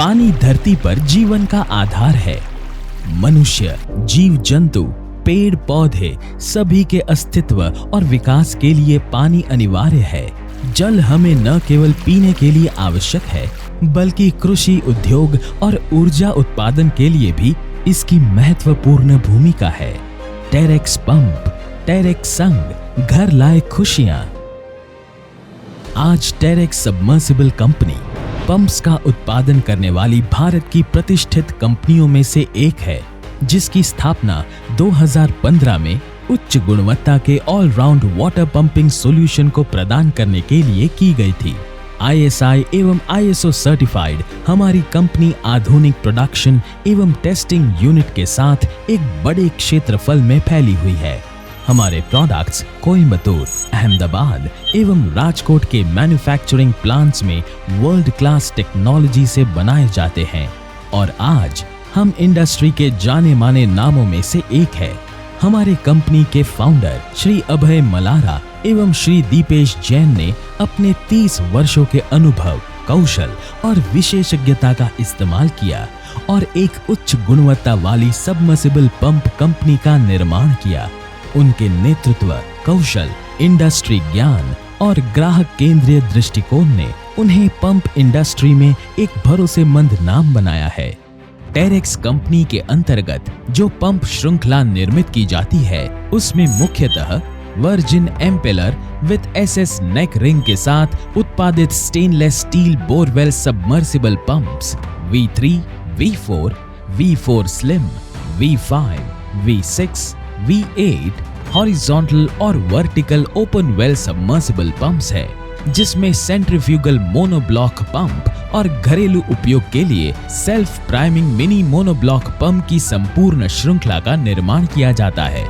पानी धरती पर जीवन का आधार है। मनुष्य, जीव जंतु, पेड़ पौधे सभी के अस्तित्व और विकास के लिए पानी अनिवार्य है। जल हमें न केवल पीने के लिए आवश्यक है, बल्कि कृषि, उद्योग और ऊर्जा उत्पादन के लिए भी इसकी महत्वपूर्ण भूमिका है। टेरेक्स पंप, टेरेक्स संग, घर लाए खुशियां। आज टेरेक्स सबमर्सिबल कंपनी पंप्स का उत्पादन करने वाली भारत की प्रतिष्ठित कंपनियों में से एक है, जिसकी स्थापना 2015 में उच्च गुणवत्ता के ऑलराउंड वाटर पंपिंग सॉल्यूशन को प्रदान करने के लिए की गई थी। ISI एवं ISO सर्टिफाइड हमारी कंपनी आधुनिक प्रोडक्शन एवं टेस्टिंग यूनिट के साथ एक बड़े क्षेत्रफल में फैली हुई है। हमारे प्रोडक्ट्स कोयम्बतूर, अहमदाबाद एवं राजकोट के मैन्युफैक्चरिंग प्लांट्स में वर्ल्ड क्लास टेक्नोलॉजी से बनाए जाते हैं और आज हम इंडस्ट्री के जाने माने नामों में से एक है। हमारे कंपनी के फाउंडर श्री अभय मलारा एवं श्री दीपेश जैन ने अपने 30 वर्षों के अनुभव, कौशल और विशेषज्ञता का इस्तेमाल किया और एक उच्च गुणवत्ता वाली सबमर्सिबल पंप कंपनी का निर्माण किया। उनके नेतृत्व, कौशल, इंडस्ट्री ज्ञान और ग्राहक केंद्रीय दृष्टिकोण ने उन्हें पंप इंडस्ट्री में एक भरोसेमंद नाम बनाया है। टेरेक्स कंपनी के अंतर्गत जो पंप श्रृंखला निर्मित की जाती है, उसमें मुख्यतः virgin impeller with SS neck ring के साथ उत्पादित stainless steel borewell submersible pumps V3, V4, V4 slim, V5, V6, V8 horizontal और vertical open well submersible pumps है, जिसमें सेंट्रीफ्यूगल मोनोब्लॉक पंप और घरेलू उपयोग के लिए self priming mini monoblock pump की संपूर्ण श्रृंखला का निर्माण किया जाता है।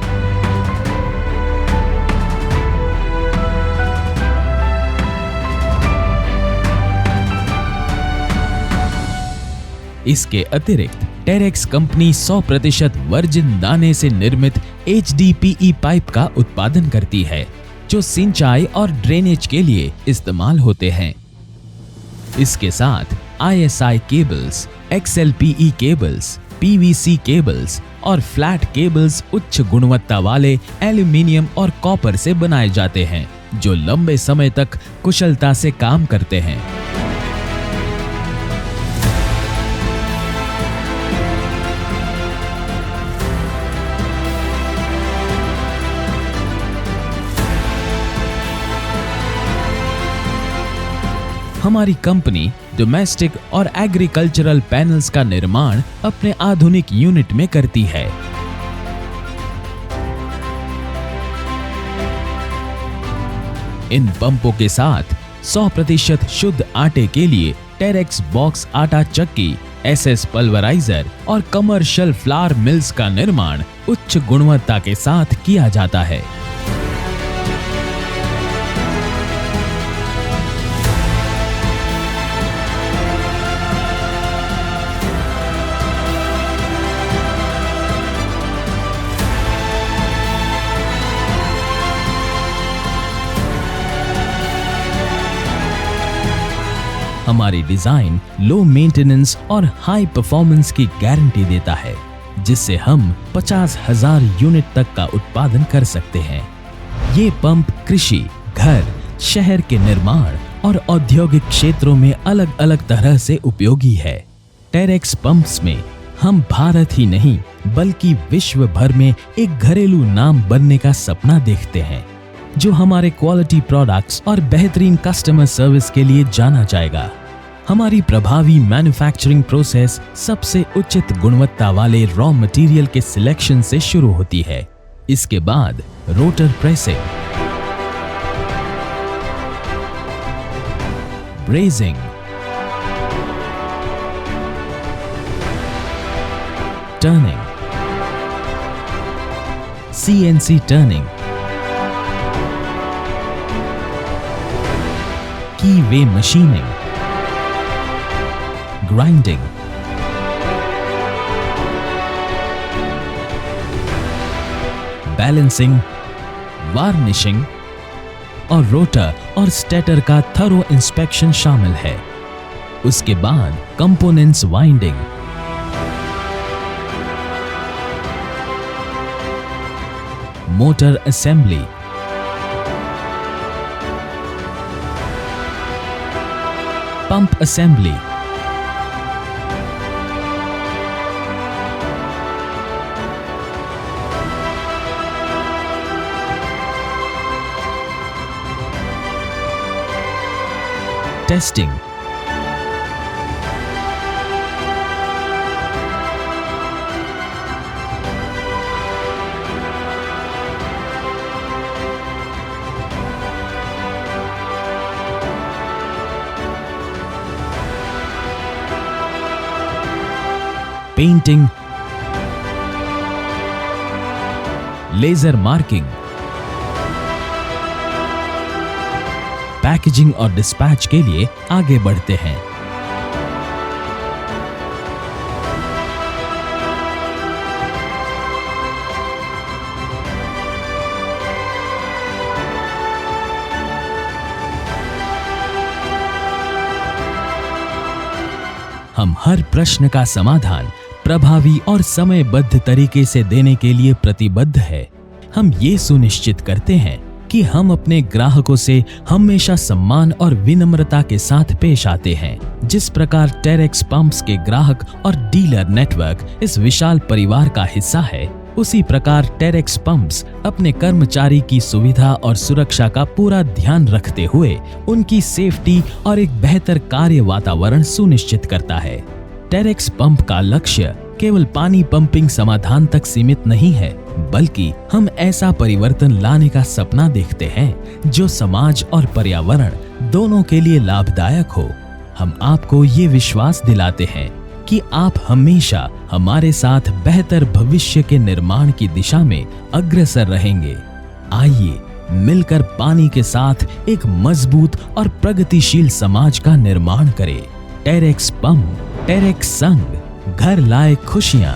इसके अतिरिक्त टेरेक्स कंपनी 100% वर्जिन दाने से निर्मित HDPE पाइप का उत्पादन करती है, जो सिंचाई और ड्रेनेज के लिए इस्तेमाल होते हैं। इसके साथ ISI cables, XLPE cables, PVC cables और फ्लैट केबल्स उच्च गुणवत्ता वाले एल्यूमीनियम और कॉपर से बनाए जाते हैं, जो लंबे समय तक कुशलता से काम करते हैं। हमारी कंपनी डोमेस्टिक और एग्रीकल्चरल पैनल्स का निर्माण अपने आधुनिक यूनिट में करती है। इन पंपों के साथ 100% शुद्ध आटे के लिए टेरेक्स बॉक्स आटा चक्की, SS पल्वराइजर और कमर्शियल फ्लावर मिल्स का निर्माण उच्च गुणवत्ता के साथ किया जाता है। हमारी डिजाइन लो मेंटेनेंस और हाई परफॉर्मेंस की गारंटी देता है, जिससे हम 50,000 यूनिट तक का उत्पादन कर सकते हैं। ये पंप कृषि, घर, शहर के निर्माण और औद्योगिक क्षेत्रों में अलग अलग तरह से उपयोगी है। टेरेक्स पंप्स में हम भारत ही नहीं बल्कि विश्व भर में एक घरेलू नाम बनने का सपना देखते हैं, जो हमारे क्वालिटी प्रोडक्ट्स और बेहतरीन कस्टमर सर्विस के लिए जाना जाएगा। हमारी प्रभावी मैन्युफैक्चरिंग प्रोसेस सबसे उचित गुणवत्ता वाले रॉ मटेरियल के सिलेक्शन से शुरू होती है। इसके बाद rotor pressing, brazing, turning, CNC turning, keyway machining, grinding, balancing, varnishing और रोटर और स्टेटर का थरो इंस्पेक्शन शामिल है। उसके बाद components winding, motor assembly, pump assembly, testing, painting, laser marking, packaging और डिस्पैच के लिए आगे बढ़ते हैं। हम हर प्रश्न का समाधान प्रभावी और समयबद्ध तरीके से देने के लिए प्रतिबद्ध है। हम ये सुनिश्चित करते हैं कि हम अपने ग्राहकों से हमेशा सम्मान और विनम्रता के साथ पेश आते हैं। जिस प्रकार टेरेक्स पंप्स के ग्राहक और डीलर नेटवर्क इस विशाल परिवार का हिस्सा है, उसी प्रकार टेरेक्स पंप्स अपने कर्मचारी की सुविधा और सुरक्षा का पूरा ध्यान रखते हुए उनकी सेफ्टी और एक बेहतर कार्य वातावरण सुनिश्चित करता है। टेरेक्स पंप का लक्ष्य केवल पानी पंपिंग समाधान तक सीमित नहीं है, बल्कि हम ऐसा परिवर्तन लाने का सपना देखते हैं जो समाज और पर्यावरण दोनों के लिए लाभदायक हो। हम आपको ये विश्वास दिलाते हैं कि आप हमेशा हमारे साथ बेहतर भविष्य के निर्माण की दिशा में अग्रसर रहेंगे। आइए मिलकर पानी के साथ एक मजबूत और प्रगतिशील समाज का निर्माण करें। टेरेक्स पंप, टेरेक्स संग, घर लाए खुशियां।